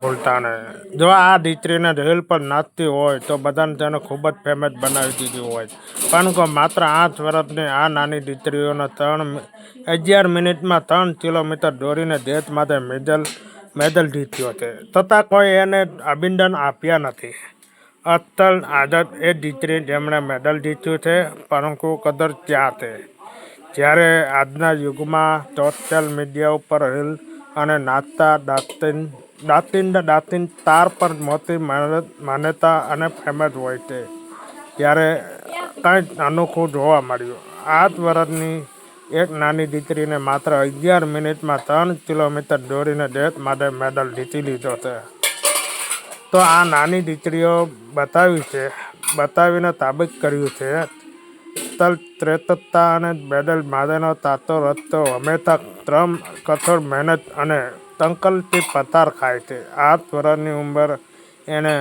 ભૂલતા નહીં. જો આ દીકરીને રેલ પર નાચતી હોય તો બધાને તેને ખૂબ જ ફેમસ બનાવી દીધી હોય, પણ માત્ર 8 વર્ષની આ નાની દીકરીઓને 11 મિનિટમાં 3 કિલોમીટર દોડીને દેશ માટે મેડલ જીત્યો છે, છતાં કોઈ એને અભિનંદન આપ્યા નથી. અસલ આઝાદ એ દીકરી જેમણે મેડલ જીત્યું છે, પરંતુ કદર ક્યાં છે? જ્યારે આજના યુગમાં સોશિયલ મીડિયા ઉપર રીલ અને નાચતા દાતિન તાર પર મોટી માન્યતા અને ફેમસ હોય છે, ત્યારે કંઈક અનોખું જોવા મળ્યું. 8 વર્ષની એક નાની દીકરીને માત્ર 11 મિનિટમાં 3 કિલોમીટર દોડીને દેશ માટે મેડલ જીતી લીધો છે. તો આ નાની દીકરીઓ બતાવીને સાબિત કર્યું છે શ્રેષ્ઠતા અને મેડલ માટેનો સાચો રસ્તો હંમેશા શ્રમ, કઠોર મહેનત અને સંકલ્પથી પસાર થાય છે. 8 વર્ષની ઉંમર એણે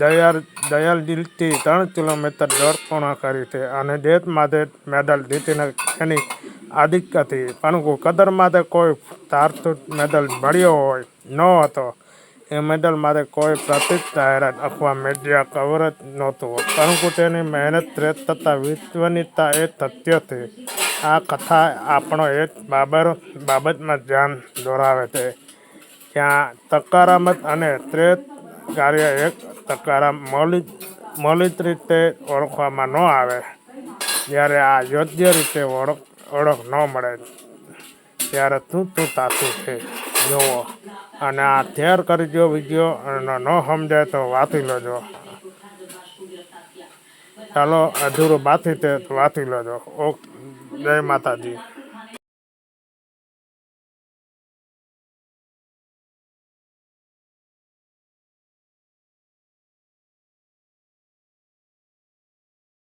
દયાળ દિલથી 3 કિલોમીટર દોડ પૂર્ણ કરી છે અને દેશ માટે મેડલ જીતીને એની આદિક હતી, પરંતુ કદર માટે કોઈ સારથું મેડલ મળ્યો હોય ન હતો. એ મેડલ માટે કોઈ પ્રસિદ્ધ જાહેરાત અથવા મીડિયા કવરેજ નહોતું, પરંતુ તેની મહેનત, શ્રેષ્ઠતા, વિશ્વસનીયતા એ સત્ય છે. આ કથા આપણો એક બાબતમાં ધ્યાન દોરાવે છે, જ્યાં સકારાત્મક અને શ્રેષ્ઠ કાર્ય એક મૌલિક રીતે ઓળખવામાં ન આવે, જ્યારે આ યોગ્ય રીતે ઓળખ ન મળે, ત્યારે શું સાચું છે જુઓ. અને આ શેર કરજો વિડીયો, અને ન સમજાય તો વાંચી લેજો. ચાલો, અધૂરું બાકી છે વાંચી લેજો. ઓકે, જય માતાજી.